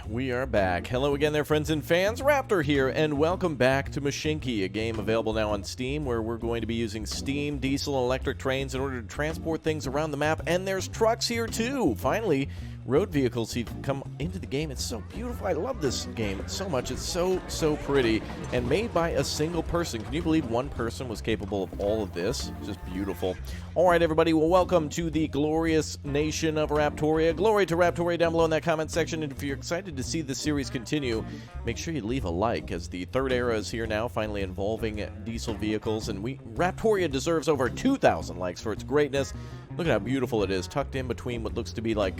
We are back. Hello again there, friends and fans. Raptor here, and welcome back to Mashinky, a game available now on Steam, where we're going to be using steam, diesel, and electric trains in order to transport things around the map, and there's trucks here too! Finally, road vehicles have come into the game. It's so beautiful. I love this game so much. It's so pretty, and made by a single person. Can you believe one person was capable of all of this? It's just beautiful. Alright, everybody, well, welcome to the glorious nation of Raptoria. Glory to Raptoria down below in that comment section, and if you're excited to see this series continue, make sure you leave a like, as the third era is here now, finally involving diesel vehicles, and Raptoria deserves over 2,000 likes for its greatness. Look at how beautiful it is, tucked in between what looks to be like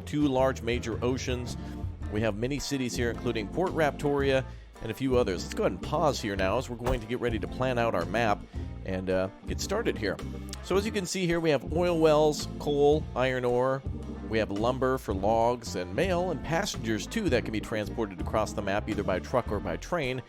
two large major oceans. We have many cities here, including Port Raptoria and a few others. Let's go ahead and pause here now, as we're going to get ready to plan out our map and get started here. So as you can see here, we have oil wells, coal, iron ore. We have lumber for logs and mail and passengers too that can be transported across the map either by truck or by train,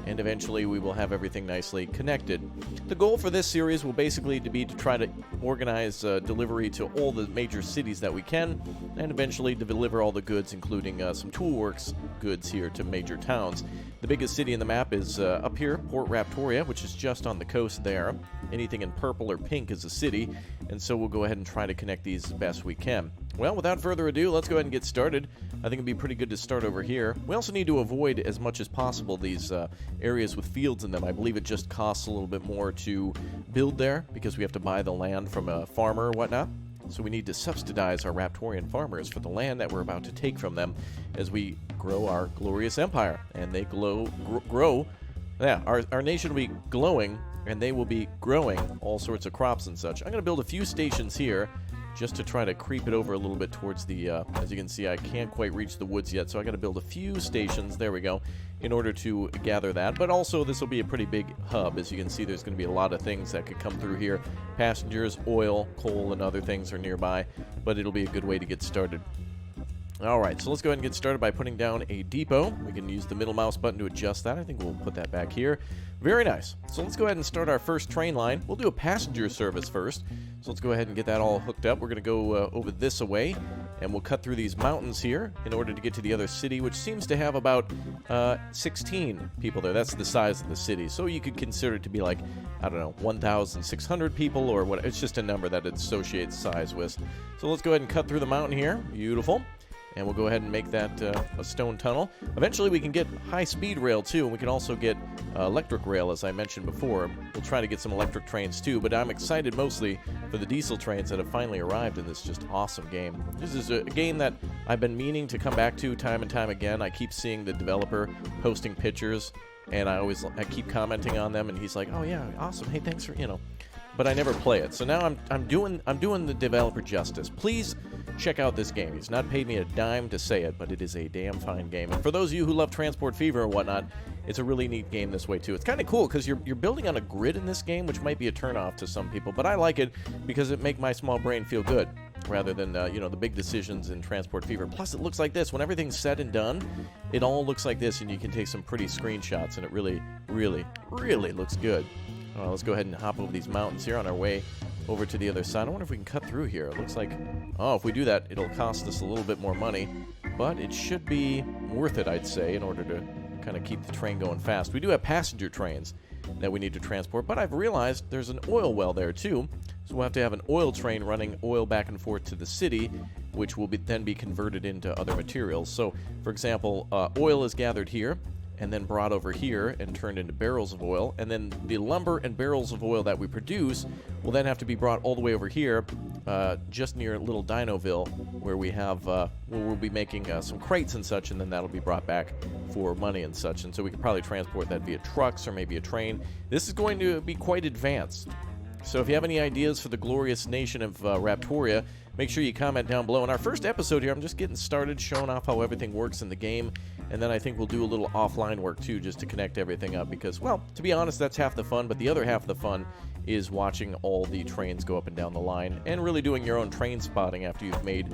and eventually we will have everything nicely connected. The goal for this series will basically be to try to organize delivery to all the major cities that we can, and eventually to deliver all the goods, including some toolworks goods here to major towns. The biggest city in the map is up here, Port Raptoria, which is just on the coast there. Anything in purple or pink is a city, and so we'll go ahead and try to connect these as best we can. Well, without further ado, let's go ahead and get started. I think it'd be pretty good to start over here. We also need to avoid as much as possible these areas with fields in them. I believe it just costs a little bit more to build there because we have to buy the land from a farmer or whatnot. So we need to subsidize our Raptorian farmers for the land that we're about to take from them as we grow our glorious empire. And they grow. Yeah, our nation will be glowing, and they will be growing all sorts of crops and such. I'm going to build a few stations here just to try to creep it over a little bit towards the, as you can see, I can't quite reach the woods yet, so I got to build a few stations, there we go, in order to gather that. But also, this will be a pretty big hub. As you can see, there's going to be a lot of things that could come through here. Passengers, oil, coal, and other things are nearby, but it'll be a good way to get started. Alright, so let's go ahead and get started by putting down a depot. We can use the middle mouse button to adjust that. I think we'll put that back here. Very nice. So let's go ahead and start our first train line. We'll do a passenger service first. So let's go ahead and get that all hooked up. We're going to go over this way, and we'll cut through these mountains here in order to get to the other city, which seems to have about 16 people there. That's the size of the city. So you could consider it to be like, I don't know, 1,600 people or what. It's just a number that it associates size with. So let's go ahead and cut through the mountain here. Beautiful. And we'll go ahead and make that a stone tunnel. Eventually we can get high-speed rail too, and we can also get electric rail, as I mentioned before. We'll try to get some electric trains too, but I'm excited mostly for the diesel trains that have finally arrived in this just awesome game. This is a game that I've been meaning to come back to time and time again. I keep seeing the developer posting pictures, and I keep commenting on them, and he's like, oh yeah, awesome, hey, thanks for, but I never play it. So now I'm doing the developer justice. Please check out this game. He's not paid me a dime to say it, but it is a damn fine game. And for those of you who love Transport Fever or whatnot, it's a really neat game this way too. It's kind of cool because you're building on a grid in this game, which might be a turnoff to some people, but I like it because it makes my small brain feel good rather than the big decisions in Transport Fever. Plus, it looks like this. When everything's said and done, it all looks like this, and you can take some pretty screenshots, and it really, really, really looks good. Let's go ahead and hop over these mountains here on our way over to the other side. I wonder if we can cut through here. It looks like, if we do that, it'll cost us a little bit more money, but it should be worth it, I'd say, in order to kind of keep the train going fast. We do have passenger trains that we need to transport, but I've realized there's an oil well there too, so we'll have to have an oil train running oil back and forth to the city, which will then be converted into other materials. So, for example, oil is gathered here, and then brought over here and turned into barrels of oil, and then the lumber and barrels of oil that we produce will then have to be brought all the way over here, just near Little Dinoville, where we have, where we'll be making some crates and such, and then that'll be brought back for money and such, and so we could probably transport that via trucks or maybe a train. This is going to be quite advanced. So if you have any ideas for the glorious nation of Raptoria, make sure you comment down below. In our first episode here, I'm just getting started, showing off how everything works in the game, and then I think we'll do a little offline work too, just to connect everything up, because, well, to be honest, that's half the fun, but the other half of the fun is watching all the trains go up and down the line, and really doing your own train spotting after you've made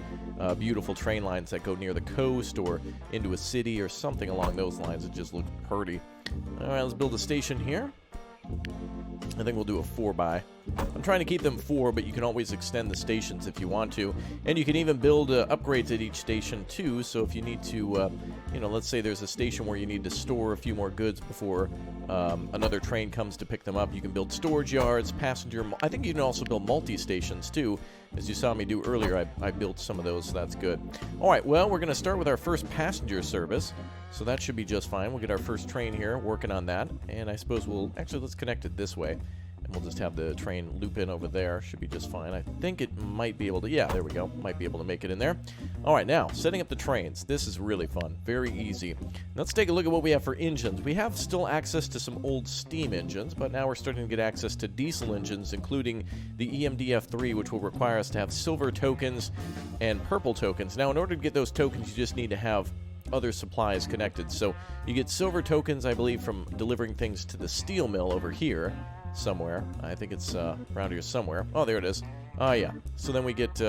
beautiful train lines that go near the coast or into a city or something along those lines. It just looks pretty. All right, let's build a station here. I think we'll do a 4x. I'm trying to keep them 4, but you can always extend the stations if you want to. And you can even build upgrades at each station, too. So if you need to, you know, let's say there's a station where you need to store a few more goods before another train comes to pick them up, you can build storage yards, passenger... I think you can also build multi-stations, too. As you saw me do earlier, I built some of those, so that's good. All right, well, we're going to start with our first passenger service. So that should be just fine. We'll get our first train here, working on that. And I suppose we'll... Actually, let's connect it this way. And we'll just have the train loop in over there. Should be just fine. I think it might be able to... Yeah, there we go. Might be able to make it in there. All right, now, setting up the trains. This is really fun. Very easy. Let's take a look at what we have for engines. We have still access to some old steam engines, but now we're starting to get access to diesel engines, including the EMDF3, which will require us to have silver tokens and purple tokens. Now, in order to get those tokens, you just need to have other supplies connected. So you get silver tokens, I believe, from delivering things to the steel mill over here somewhere. I think it's around here somewhere. Oh, there it is. Yeah. So then we get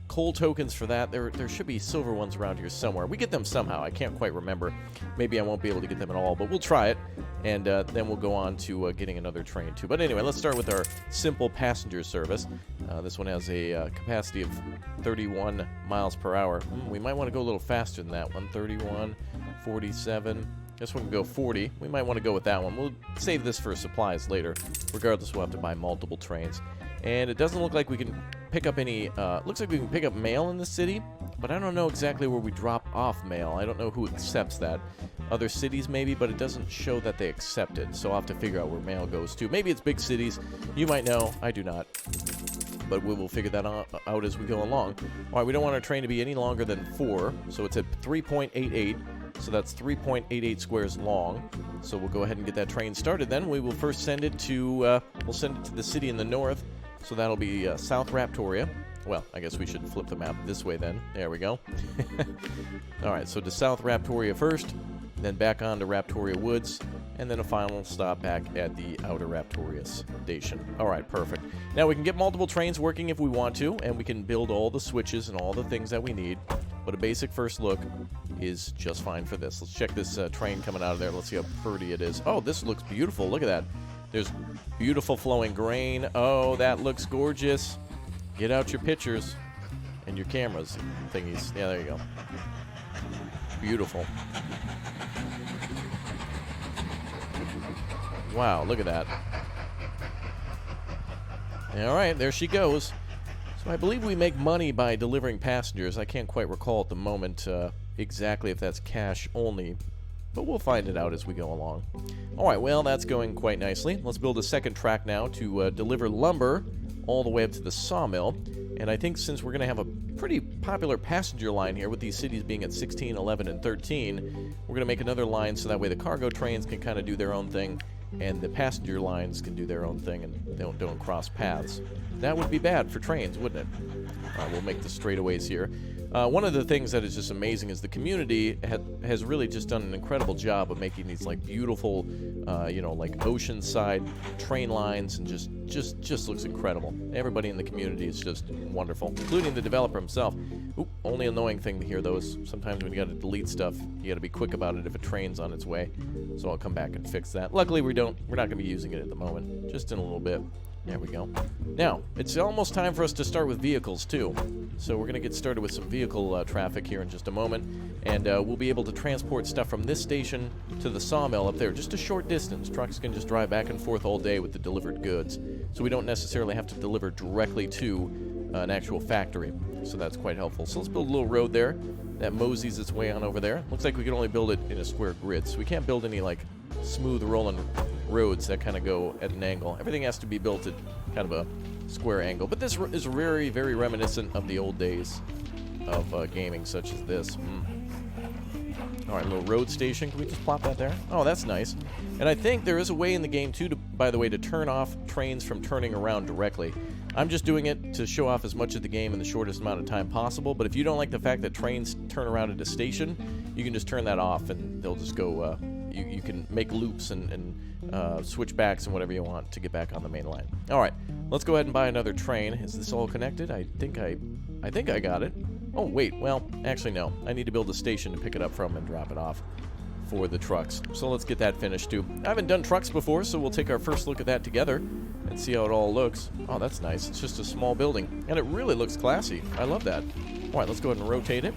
coal tokens for that. There should be silver ones around here somewhere. We get them somehow. I can't quite remember. Maybe I won't be able to get them at all, but we'll try it, and then we'll go on to getting another train too. But anyway, let's start with our simple passenger service. This one has a capacity of 31 miles per hour. We might want to go a little faster than that one. 31, 47. This one can go 40. We might want to go with that one. We'll save this for supplies later. Regardless, we'll have to buy multiple trains. And it doesn't look like we can pick up any... looks like we can pick up mail in the city, but I don't know exactly where we drop off mail. I don't know who accepts that. Other cities maybe, but it doesn't show that they accept it. So I'll have to figure out where mail goes to. Maybe it's big cities. You might know. I do not. But we will figure that out as we go along. All right, we don't want our train to be any longer than 4, so it's at 3.88. So that's 3.88 squares long. So we'll go ahead and get that train started. Then we will first send it to the city in the north. So that'll be South Raptoria. Well, I guess we should flip the map this way then. There we go. All right, so to South Raptoria first, then back on to Raptoria Woods, and then a final stop back at the Outer Raptoria station. All right, perfect. Now we can get multiple trains working if we want to, and we can build all the switches and all the things that we need. But a basic first look is just fine for this. Let's check this train coming out of there. Let's see how pretty it is. Oh, this looks beautiful. Look at that. There's beautiful flowing grain. Oh, that looks gorgeous. Get out your pictures and your cameras thingies. Yeah, there you go. Beautiful. Wow, look at that. All right, there she goes. So I believe we make money by delivering passengers. I can't quite recall at the moment exactly if that's cash only, but we'll find it out as we go along. All right, well, that's going quite nicely. Let's build a second track now to deliver lumber all the way up to the sawmill. And I think since we're going to have a pretty popular passenger line here, with these cities being at 16, 11, and 13, we're going to make another line so that way the cargo trains can kind of do their own thing, and the passenger lines can do their own thing, and they don't cross paths. That would be bad for trains, wouldn't it? We'll make the straightaways here. One of the things that is just amazing is the community has really just done an incredible job of making these like beautiful, you know, like oceanside train lines, and just looks incredible. Everybody in the community is just wonderful, including the developer himself. Oop, only annoying thing to hear those. Sometimes when you got to delete stuff, you got to be quick about it if a train's on its way. So I'll come back and fix that. Luckily, we're not going to be using it at the moment. Just in a little bit. There we go. Now, it's almost time for us to start with vehicles, too. So we're going to get started with some vehicle traffic here in just a moment. And we'll be able to transport stuff from this station to the sawmill up there. Just a short distance. Trucks can just drive back and forth all day with the delivered goods. So we don't necessarily have to deliver directly to an actual factory. So that's quite helpful. So let's build a little road there that moseys its way on over there. Looks like we can only build it in a square grid. So we can't build any, like, smooth rolling roads that kind of go at an angle. Everything has to be built at kind of a square angle. But this is very, very reminiscent of the old days of gaming such as this. All right, little road station. Can we just plop that there? Oh, that's nice. And I think there is a way in the game, too, by the way, to turn off trains from turning around directly. I'm just doing it to show off as much of the game in the shortest amount of time possible. But if you don't like the fact that trains turn around at a station, you can just turn that off and they'll just go... You can make loops and switchbacks and whatever you want to get back on the main line. All right, let's go ahead and buy another train. Is this all connected? I think I got it. Oh, wait. Well, actually, no. I need to build a station to pick it up from and drop it off. for the trucks. So let's get that finished too. I haven't done trucks before, so we'll take our first look at that together and see how it all looks. Oh, that's nice. It's just a small building, and it really looks classy. I love that. All right, let's go ahead and rotate it.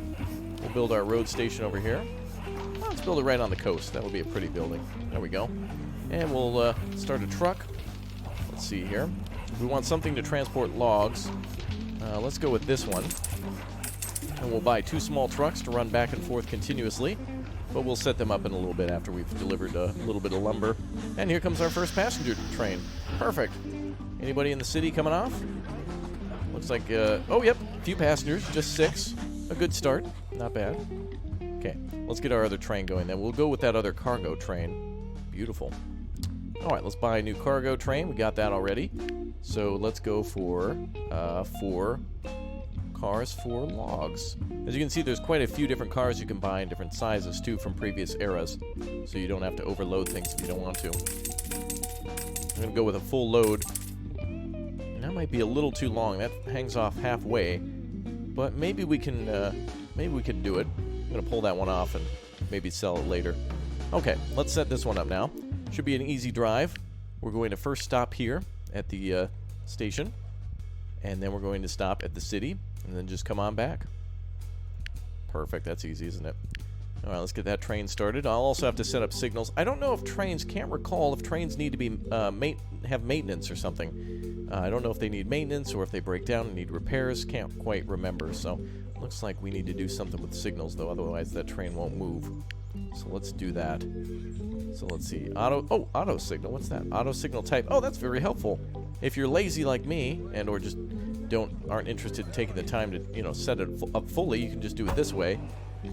We'll build our road station over here. Well, let's build it right on the coast. That will be a pretty building. There we go. And we'll start a truck. Let's see here. We want something to transport logs. Let's go with this one. And we'll buy 2 small trucks to run back and forth continuously. But we'll set them up in a little bit after we've delivered a little bit of lumber. And here comes our first passenger train. Perfect. Anybody in the city coming off? Looks like, oh, yep, a few passengers, just 6. A good start. Not bad. Okay, let's get our other train going then. We'll go with that other cargo train. Beautiful. All right, let's buy a new cargo train. We got that already. So let's go for 4 cars for logs. As you can see, there's quite a few different cars you can buy in different sizes too from previous eras, so you don't have to overload things if you don't want to. I'm gonna go with a full load, and that might be a little too long. That hangs off halfway, but maybe we can do it. I'm gonna pull that one off and maybe sell it later. Okay, let's set this one up now. Should be an easy drive. We're going to first stop here at the station, and then we're going to stop at the city, and then just come on back. Perfect. That's easy, isn't it? All right, let's get that train started. I'll also have to set up signals. I don't know if trains, can't recall if trains need to be have maintenance or something. I don't know if they need maintenance or if they break down and need repairs. Can't quite remember. So looks like we need to do something with signals, though. Otherwise, that train won't move. So let's do that. So let's see. Auto signal. What's that? Auto signal type. Oh, that's very helpful. If you're lazy like me and or just aren't interested in taking the time to, you know, set it up fully, you can just do it this way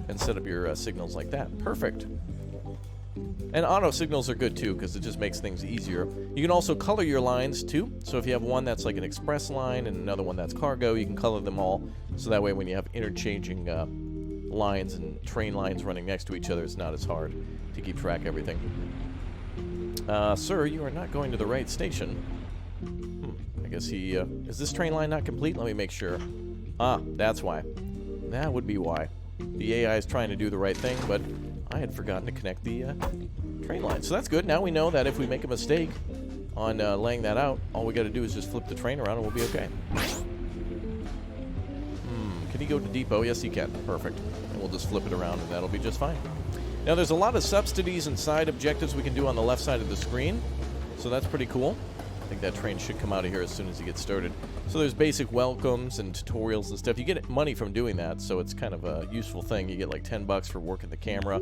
and set up your signals like that. Perfect. And auto signals are good too because it just makes things easier. You can also color your lines too. So if you have one that's like an express line and another one that's cargo, you can color them all. So that way when you have interchanging lines and train lines running next to each other, it's not as hard to keep track of everything. Sir, you are not going to the right station. I guess he, is this train line not complete? Let me make sure. Ah, that's why. That would be why. The AI is trying to do the right thing, but I had forgotten to connect the train line. So that's good. Now we know that if we make a mistake on laying that out, all we got to do is just flip the train around and we'll be okay. Can he go to depot? Yes, he can. Perfect. And we'll just flip it around and that'll be just fine. Now there's a lot of subsidies and side objectives we can do on the left side of the screen. So that's pretty cool. I think that train should come out of here as soon as it gets started. So there's basic welcomes and tutorials and stuff. You get money from doing that, so it's kind of a useful thing. You get like $10 for working the camera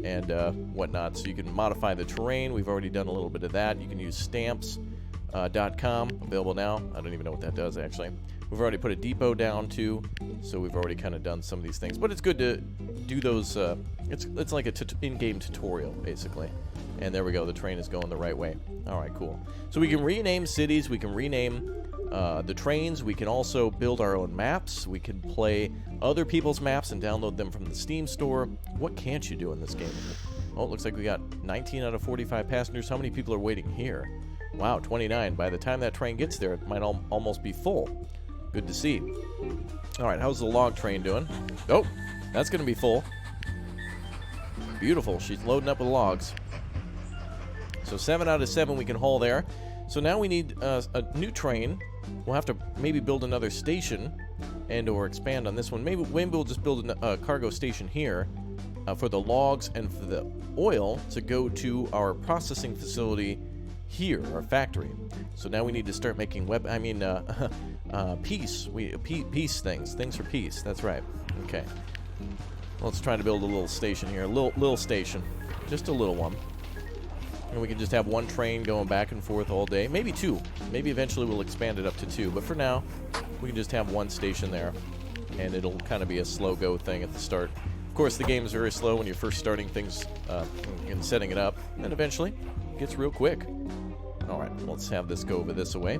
and whatnot. So you can modify the terrain. We've already done a little bit of that. You can use stamps.com, available now. I don't even know what that does, actually. We've already put a depot down, too, so we've already kind of done some of these things. But it's good to do those. It's like a in-game tutorial, basically. And there we go. The train is going the right way. All right, cool. So we can rename cities. We can rename the trains. We can also build our own maps. We can play other people's maps and download them from the Steam store. What can't you do in this game? Oh, it looks like we got 19 out of 45 passengers. How many people are waiting here? Wow, 29. By the time that train gets there, it might almost be full. Good to see. All right, how's the log train doing? Oh, that's going to be full. Beautiful. She's loading up with logs. So 7 out of 7 we can haul there. So now we need a new train. We'll have to maybe build another station and or expand on this one. Maybe we'll just build a cargo station here for the logs and for the oil to go to our processing facility here, our factory. So now we need to start making peace things for peace. That's right. Okay. Let's try to build a little station here. A little station. Just a little one. And we can just have one train going back and forth all day. Maybe 2. Maybe eventually we'll expand it up to 2. But for now, we can just have one station there. And it'll kind of be a slow go thing at the start. Of course, the game is very slow when you're first starting things and setting it up. And then eventually, it gets real quick. All right, let's have this go over this way.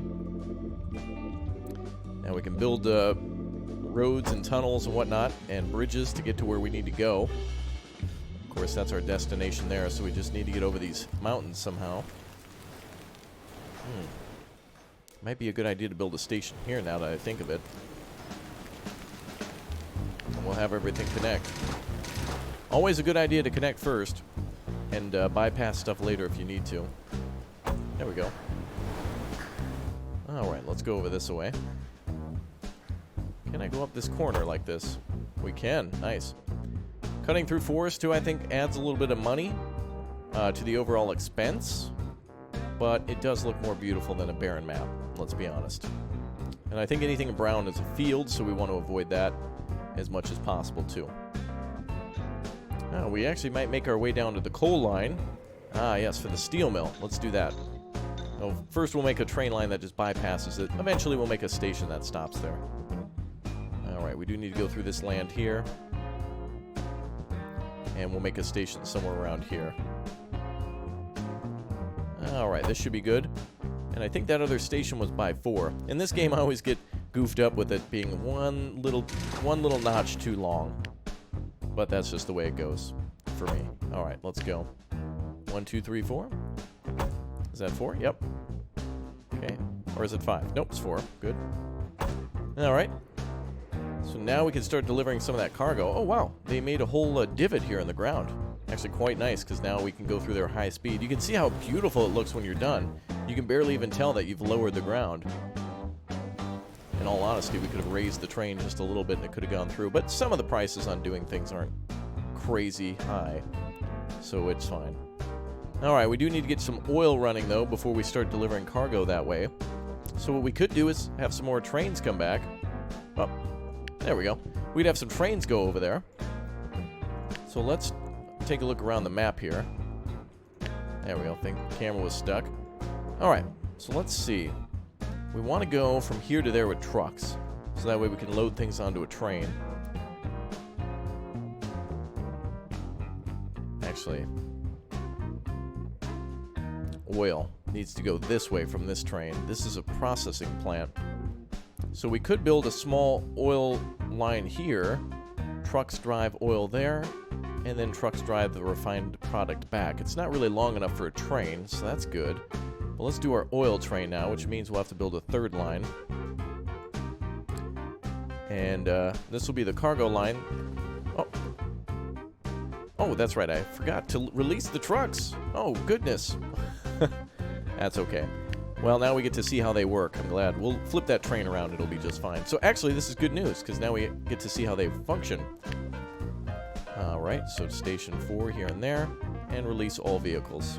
Now we can build roads and tunnels and whatnot and bridges to get to where we need to go. Of course, that's our destination there, so we just need to get over these mountains somehow. Might be a good idea to build a station here now that I think of it. And we'll have everything connect. Always a good idea to connect first. and bypass stuff later if you need to. There we go. Alright, let's go over this way. Can I go up this corner like this? We can. Nice. Cutting through forest, too, I think adds a little bit of money to the overall expense. But it does look more beautiful than a barren map, let's be honest. And I think anything brown is a field, so we want to avoid that as much as possible, too. We actually might make our way down to the coal line. Ah, yes, for the steel mill. Let's do that. Oh, first we'll make a train line that just bypasses it. Eventually we'll make a station that stops there. Alright, we do need to go through this land here. And we'll make a station somewhere around here. Alright, this should be good. And I think that other station was by 4. In this game, I always get goofed up with it being one little notch too long. But that's just the way it goes for me. Alright, let's go. 1, 2, 3, 4. Is that 4? Yep. Okay. Or is it 5? Nope, it's 4. Good. Alright. So now we can start delivering some of that cargo. Oh, wow. They made a whole divot here in the ground. Actually quite nice, because now we can go through there high speed. You can see how beautiful it looks when you're done. You can barely even tell that you've lowered the ground. In all honesty, we could have raised the train just a little bit and it could have gone through. But some of the prices on doing things aren't crazy high, so it's fine. Alright, we do need to get some oil running, though, before we start delivering cargo that way. So what we could do is have some more trains come back. Oh, there we go. We'd have some trains go over there. So let's take a look around the map here. There we go. I think the camera was stuck. Alright, so let's see. We want to go from here to there with trucks. So that way we can load things onto a train. Actually, oil needs to go this way from this train. This is a processing plant. So we could build a small oil line here. Trucks drive oil there. And then trucks drive the refined product back. It's not really long enough for a train, so that's good. But let's do our oil train now, which means we'll have to build a third line. And this will be the cargo line. Oh, that's right. I forgot to release the trucks. Oh, goodness. That's okay. Well, now we get to see how they work. I'm glad. We'll flip that train around. It'll be just fine. So actually, this is good news, because now we get to see how they function. Alright, so station 4 here and there, and release all vehicles.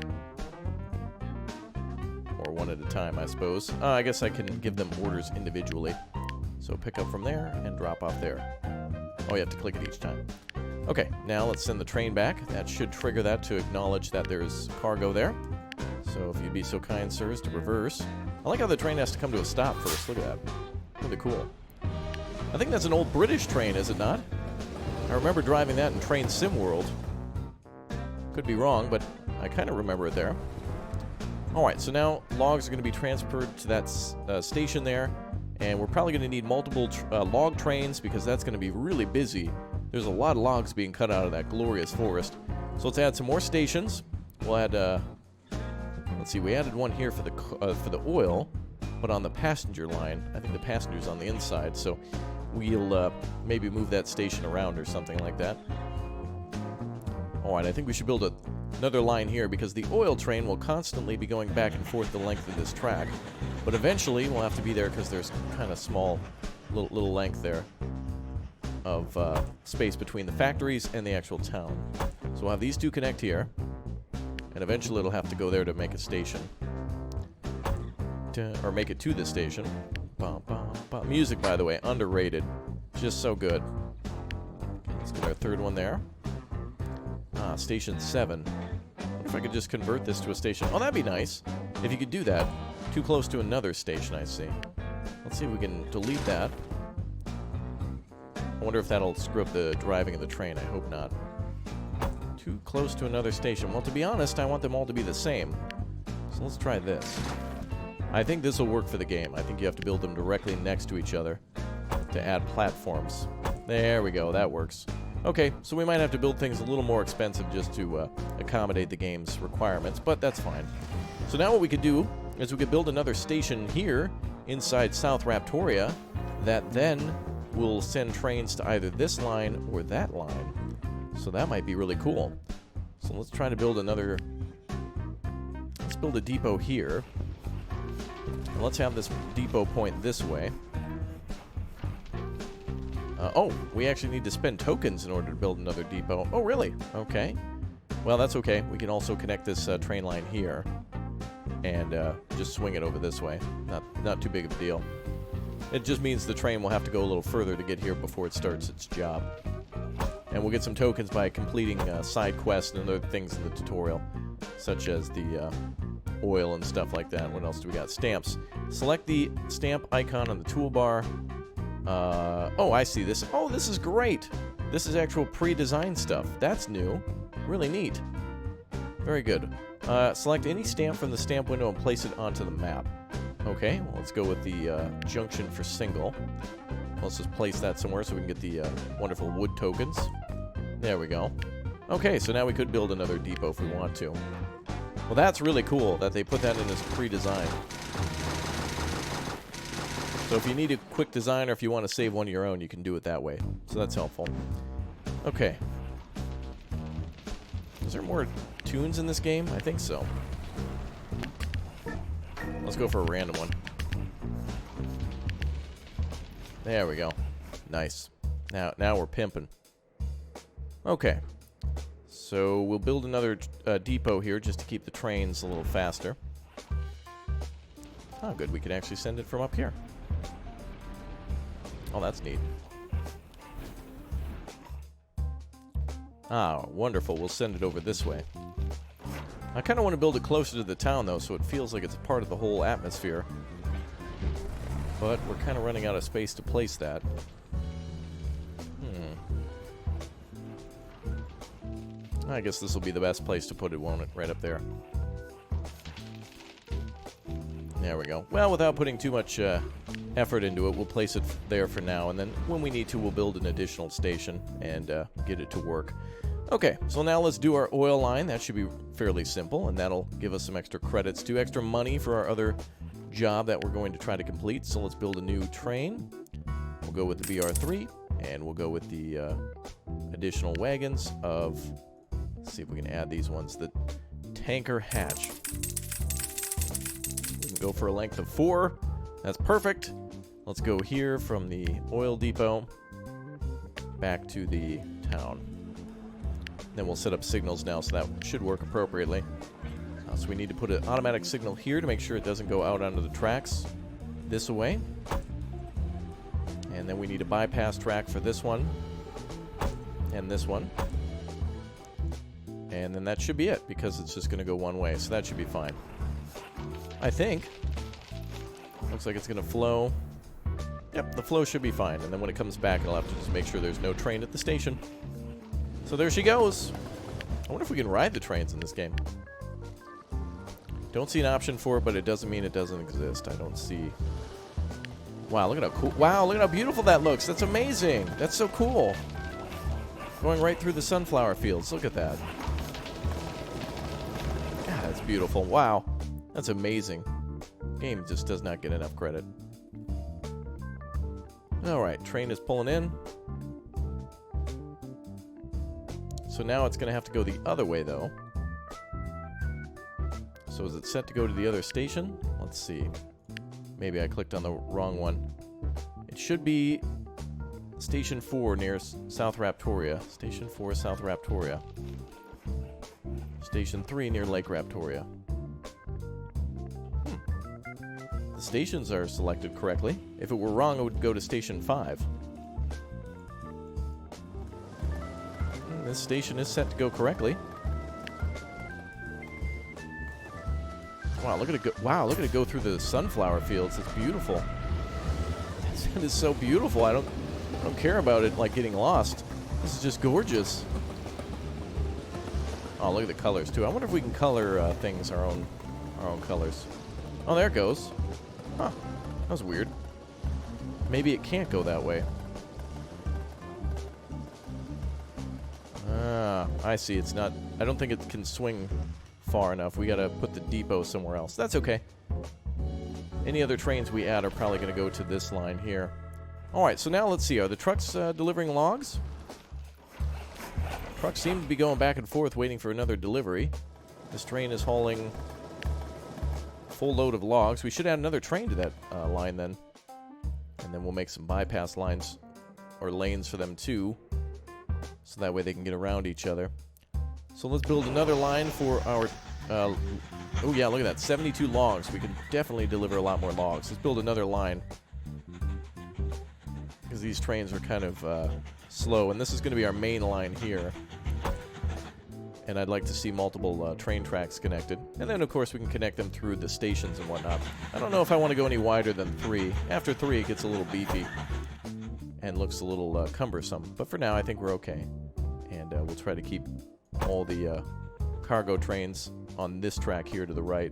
Or one at a time, I suppose. I guess I can give them orders individually. So pick up from there and drop off there. Oh, you have to click it each time. Okay, now let's send the train back. That should trigger that to acknowledge that there's cargo there. So if you'd be so kind, sirs, to reverse. I like how the train has to come to a stop first. Look at that. Really cool. I think that's an old British train, is it not? I remember driving that in Train Sim World. Could be wrong, but I kind of remember it there. Alright, so now logs are going to be transferred to that station there. And we're probably going to need multiple log trains because that's going to be really busy. There's a lot of logs being cut out of that glorious forest. So let's add some more stations. We'll add, let's see, we added one here for the oil, but on the passenger line. I think the passenger's on the inside, so we'll maybe move that station around or something like that. Alright, I think we should build another line here because the oil train will constantly be going back and forth the length of this track. But eventually we'll have to be there because there's kind of small little length there of space between the factories and the actual town. So we'll have these two connect here, and eventually it'll have to go there to make a station. Or make it to the station. Music, by the way, underrated. Just so good. Okay, let's get our third one there. Station 7. I wonder if I could just convert this to a station. Oh, that'd be nice. If you could do that. Too close to another station, I see. Let's see if we can delete that. I wonder if that'll screw up the driving of the train. I hope not. Too close to another station. Well, to be honest, I want them all to be the same. So let's try this. I think this will work for the game. I think you have to build them directly next to each other to add platforms. There we go. That works. Okay, so we might have to build things a little more expensive just to accommodate the game's requirements, but that's fine. So now what we could do is we could build another station here inside South Raptoria that then will send trains to either this line or that line. So that might be really cool. So let's try to build another... Let's build a depot here. And let's have this depot point this way. Oh, we actually need to spend tokens in order to build another depot. Oh, really? Okay. Well, that's okay. We can also connect this train line here. And just swing it over this way. Not too big of a deal. It just means the train will have to go a little further to get here before it starts its job. And we'll get some tokens by completing side quests and other things in the tutorial, such as the oil and stuff like that. What else do we got? Stamps. Select the stamp icon on the toolbar. Oh, I see this. Oh, this is great. This is actual pre-designed stuff. That's new. Really neat. Very good. Select any stamp from the stamp window and place it onto the map. Okay, well, let's go with the junction for single. Let's just place that somewhere so we can get the wonderful wood tokens. There we go. Okay, so now we could build another depot if we want to. Well, that's really cool that they put that in as pre-design. So if you need a quick design or if you want to save one of your own, you can do it that way. So that's helpful. Okay. Is there more tunes in this game? I think so. Let's go for a random one. There we go. Nice. Now we're pimping. Okay. So we'll build another depot here just to keep the trains a little faster. Oh, good. We can actually send it from up here. Oh, that's neat. Ah, wonderful. We'll send it over this way. I kind of want to build it closer to the town, though, so it feels like it's a part of the whole atmosphere. But we're kind of running out of space to place that. I guess this will be the best place to put it, won't it? Right up there. There we go. Well, without putting too much effort into it, we'll place it there for now, and then when we need to, we'll build an additional station and get it to work. Okay, so now let's do our oil line. That should be fairly simple, and that'll give us some extra credits too, extra money for our other job that we're going to try to complete. So let's build a new train. We'll go with the BR3, and we'll go with the additional wagons of... Let's see if we can add these ones. The tanker hatch. We can go for a length of 4. That's perfect. Let's go here from the oil depot back to the town. Then we'll set up signals now, so that should work appropriately. So we need to put an automatic signal here to make sure it doesn't go out onto the tracks this way. And then we need a bypass track for this one and this one. And then that should be it, because it's just going to go one way, so that should be fine. I think. Looks like it's going to flow. Yep, the flow should be fine. And then when it comes back, it'll have to just make sure there's no train at the station. So there she goes. I wonder if we can ride the trains in this game. Don't see an option for it, but it doesn't mean it doesn't exist. I don't see... Wow, look at how cool... Wow, look at how beautiful that looks. That's amazing. That's so cool. Going right through the sunflower fields. Look at that. God, that's beautiful. Wow. That's amazing. Game just does not get enough credit. Alright, train is pulling in. So now it's going to have to go the other way, though. So is it set to go to the other station? Let's see. Maybe I clicked on the wrong one. It should be Station 4 near South Raptoria. Station 4, South Raptoria. Station 3 near Lake Raptoria. The stations are selected correctly. If it were wrong, it would go to Station 5. This station is set to go correctly. Wow, look at it go! Wow, look at it go through the sunflower fields. It's beautiful. That is so beautiful. I don't care about it like getting lost. This is just gorgeous. Oh, look at the colors too. I wonder if we can color things our own colors. Oh, there it goes. Huh, that was weird. Maybe it can't go that way. Ah, I see. It's not... I don't think it can swing far enough. We gotta put the depot somewhere else. That's okay. Any other trains we add are probably gonna go to this line here. Alright, so now let's see. Are the trucks delivering logs? Trucks seem to be going back and forth waiting for another delivery. This train is hauling a full load of logs. We should add another train to that line then. And then we'll make some bypass lines or lanes for them too. So that way they can get around each other. So let's build another line for our... oh yeah, look at that. 72 logs. We can definitely deliver a lot more logs. Let's build another line. Because these trains are kind of slow. And this is going to be our main line here. And I'd like to see multiple train tracks connected. And then, of course, we can connect them through the stations and whatnot. I don't know if I want to go any wider than 3. After 3, it gets a little beefy. And looks a little cumbersome. But for now, I think we're okay. And we'll try to keep all the cargo trains on this track here to the right.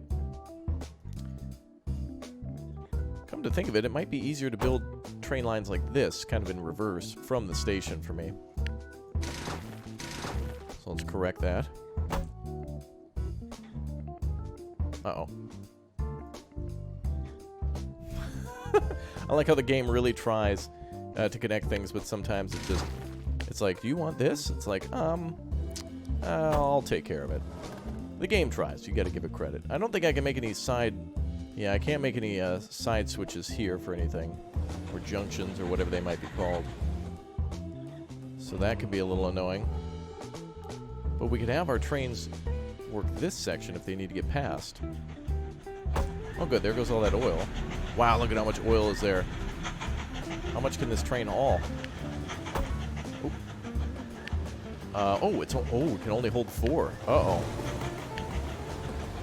Come to think of it, it might be easier to build train lines like this, kind of in reverse, from the station for me. So let's correct that. Uh-oh. I like how the game really tries to connect things, but sometimes it's like, do you want this? It's like, I'll take care of it. The game tries. You got to give it credit. I don't think I can make any side... Yeah, I can't make any side switches here for anything. Or junctions, or whatever they might be called. So that could be a little annoying. But we could have our trains work this section if they need to get past. Oh good, there goes all that oil. Wow, look at how much oil is there. How much can this train haul? Oh, it can only hold 4. Uh-oh.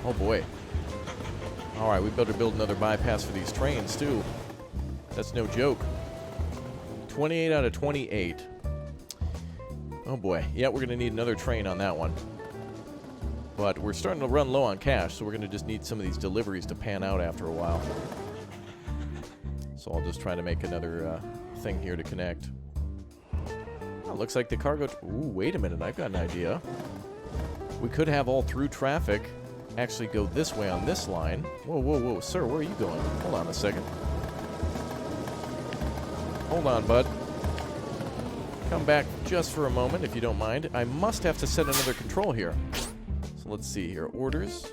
Oh boy. Alright, we better build another bypass for these trains too. That's no joke. 28 out of 28. Oh boy. Yeah, we're going to need another train on that one. But we're starting to run low on cash, so we're going to just need some of these deliveries to pan out after a while. So I'll just try to make another thing here to connect. Oh, looks like the cargo... Ooh, wait a minute. I've got an idea. We could have all through traffic actually go this way on this line. Whoa, whoa, whoa. Sir, where are you going? Hold on a second. Hold on, bud. Come back just for a moment, if you don't mind. I must have to set another control here. So let's see here. Orders.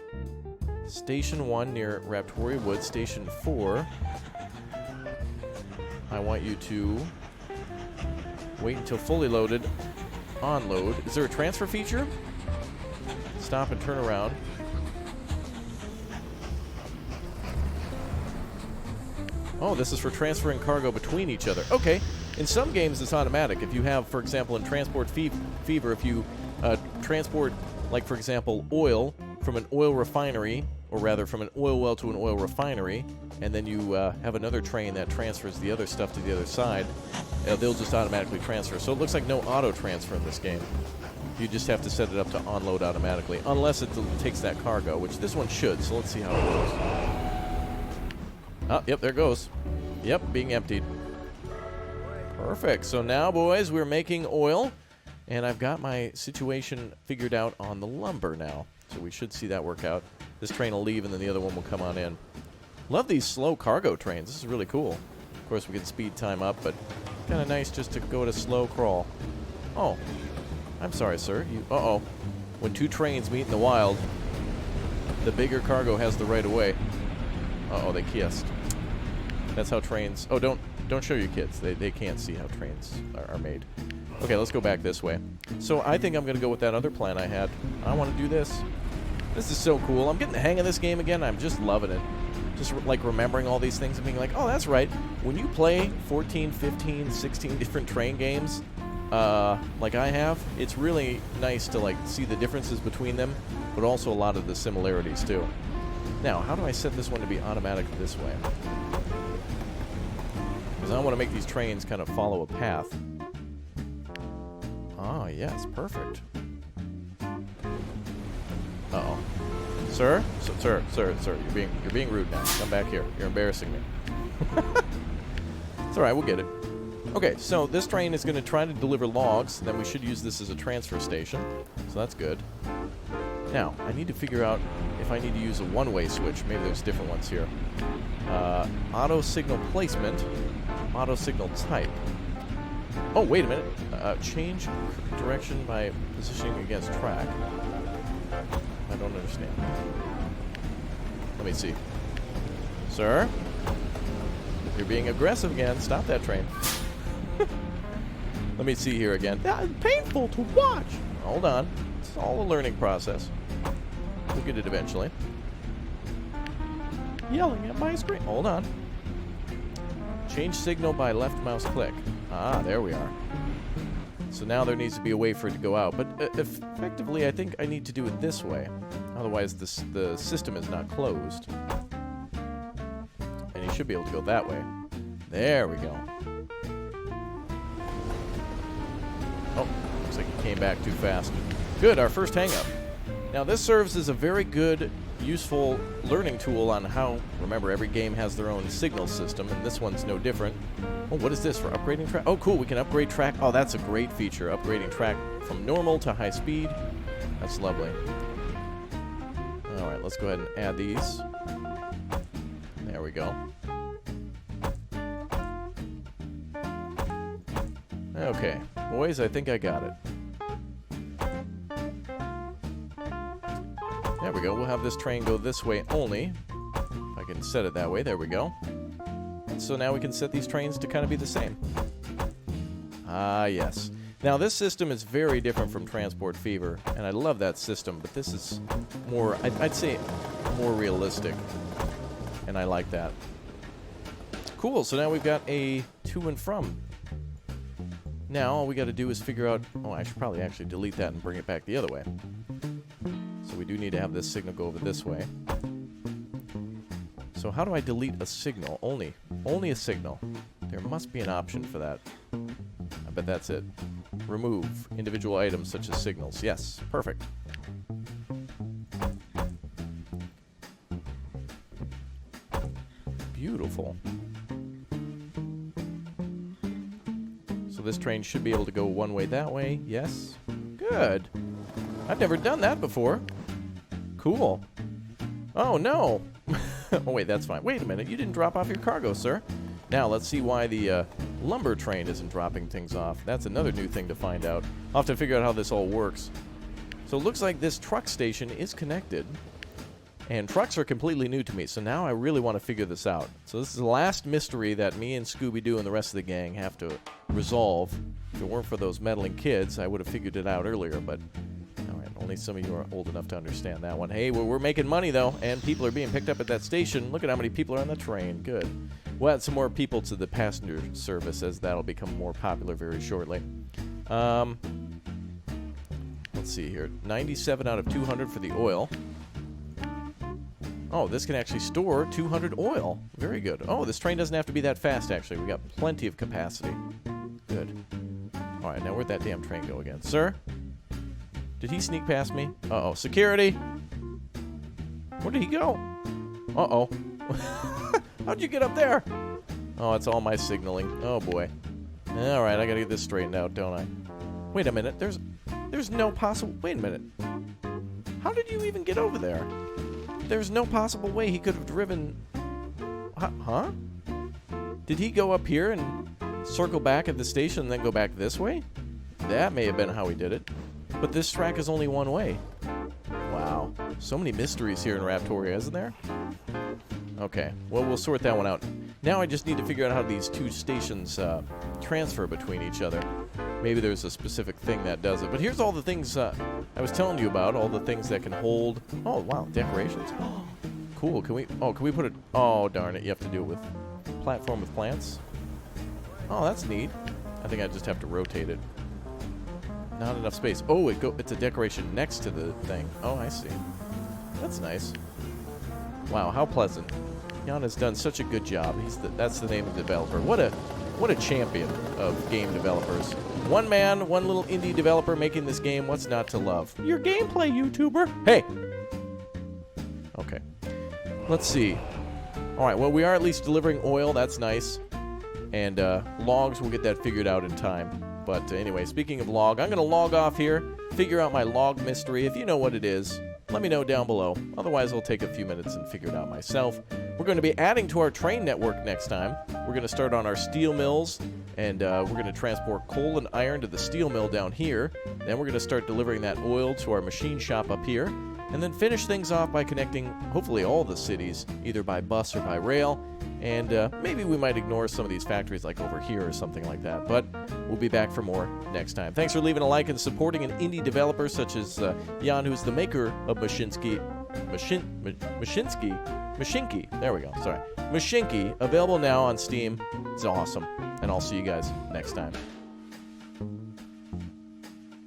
Station 1 near Raptori Wood. Station 4. I want you to wait until fully loaded. Onload. Is there a transfer feature? Stop and turn around. Oh, this is for transferring cargo between each other. Okay. In some games, it's automatic. If you have, for example, in Transport Fever, if you transport, like, for example, oil from an oil refinery, or rather from an oil well to an oil refinery, and then you have another train that transfers the other stuff to the other side, they'll just automatically transfer. So it looks like no auto transfer in this game. You just have to set it up to onload automatically, unless it takes that cargo, which this one should. So let's see how it goes. Oh, yep, there it goes. Yep, being emptied. Perfect. So now, boys, we're making oil, and I've got my situation figured out on the lumber now. So we should see that work out. This train will leave, and then the other one will come on in. Love these slow cargo trains. This is really cool. Of course, we can speed time up, but kind of nice just to go at a slow crawl. Oh, I'm sorry, sir. Uh-oh. When two trains meet in the wild, the bigger cargo has the right of way. Uh-oh, they kissed. That's how trains... Oh, don't show your kids. They can't see how trains are made. Okay, let's go back this way. So I think I'm going to go with that other plan I had. I want to do this. This is so cool. I'm getting the hang of this game again. I'm just loving it. Just like remembering all these things and being like, oh, that's right. When you play 14, 15, 16 different train games, like I have, it's really nice to like see the differences between them, but also a lot of the similarities too. Now, how do I set this one to be automatic this way? Because I want to make these trains kind of follow a path. Ah, yes, perfect. Uh-oh. Sir? Sir, you're being rude now. Come back here. You're embarrassing me. It's alright, we'll get it. Okay, so this train is going to try to deliver logs, then we should use this as a transfer station. So that's good. Now, I need to figure out if I need to use a one-way switch. Maybe there's different ones here. Auto signal placement, auto signal type. Oh, wait a minute. Change direction by positioning against track. I don't understand. Let me see. Sir? You're being aggressive again. Stop that train. Let me see here again. That's painful to watch. Hold on. It's all a learning process. We'll get it eventually. Yelling at my screen. Hold on. Change signal by left mouse click. Ah, there we are. So now there needs to be a way for it to go out. But effectively, I think I need to do it this way. Otherwise, the system is not closed. And you should be able to go that way. There we go. Oh, looks like it came back too fast. Good, our first hang-up. Now, this serves as a very good, useful learning tool on how... Remember, every game has their own signal system, and this one's no different. Oh, what is this for upgrading track? Oh, cool, we can upgrade track. Oh, that's a great feature, upgrading track from normal to high speed. That's lovely. All right, let's go ahead and add these. There we go. Okay, boys, I think I got it. There we go. We'll have this train go this way only. If I can set it that way. There we go. And so now we can set these trains to kind of be the same. Ah, yes. Now, this system is very different from Transport Fever, and I love that system, but this is more, I'd say, more realistic, and I like that. Cool, so now we've got a to and from. Now, all we got to do is figure out... Oh, I should probably actually delete that and bring it back the other way. So we do need to have this signal go over this way. So how do I delete a signal? Only a signal. There must be an option for that. I bet that's it. Remove individual items such as signals. Yes, perfect. Beautiful. So this train should be able to go one way that way. Yes. Good. I've never done that before. Cool. Oh, no. Oh, wait, that's fine. Wait a minute. You didn't drop off your cargo, sir. Now, let's see why the lumber train isn't dropping things off. That's another new thing to find out. I'll have to figure out how this all works. So it looks like this truck station is connected. And trucks are completely new to me, so now I really want to figure this out. So this is the last mystery that me and Scooby-Doo and the rest of the gang have to resolve. If it weren't for those meddling kids, I would have figured it out earlier, but... Only some of you are old enough to understand that one. Hey, we're making money, though, and people are being picked up at that station. Look at how many people are on the train. Good. We'll add some more people to the passenger service, as that'll become more popular very shortly. Let's see here. 97 out of 200 for the oil. Oh, this can actually store 200 oil. Very good. Oh, this train doesn't have to be that fast, actually. We got plenty of capacity. Good. All right, now where'd that damn train go again? Sir? Did he sneak past me? Uh-oh. Security! Where did he go? Uh-oh. How'd you get up there? Oh, it's all my signaling. Oh, boy. All right, I gotta get this straightened out, don't I? Wait a minute. There's no possible... Wait a minute. How did you even get over there? There's no possible way he could have driven... Huh? Did he go up here and circle back at the station and then go back this way? That may have been how he did it. But this track is only one way. Wow. So many mysteries here in Raptoria, isn't there? Okay. Well, we'll sort that one out. Now I just need to figure out how these two stations transfer between each other. Maybe there's a specific thing that does it. But here's all the things I was telling you about. All the things that can hold... Oh, wow. Decorations. Cool. Can we put it... Oh, darn it. You have to do it with platform with plants. Oh, that's neat. I think I just have to rotate it. Not enough space. Oh, it's a decoration next to the thing. Oh, I see. That's nice. Wow, how pleasant. Jan has done such a good job. That's the name of the developer. What a champion of game developers. One man, one little indie developer making this game. What's not to love? Your gameplay, YouTuber. Hey. Okay. Let's see. All right. Well, we are at least delivering oil. That's nice. And logs, we'll get that figured out in time. But anyway, speaking of log, I'm going to log off here, figure out my log mystery. If you know what it is, let me know down below. Otherwise, I'll take a few minutes and figure it out myself. We're going to be adding to our train network next time. We're going to start on our steel mills And we're going to transport coal and iron to the steel mill down here. Then we're going to start delivering that oil to our machine shop up here. And then finish things off by connecting, hopefully, all the cities, either by bus or by rail. And maybe we might ignore some of these factories like over here or something like that. But we'll be back for more next time. Thanks for leaving a like and supporting an indie developer such as Jan, who's the maker of Machinky. There we go. Sorry. Machinky, available now on Steam. It's awesome. And I'll see you guys next time.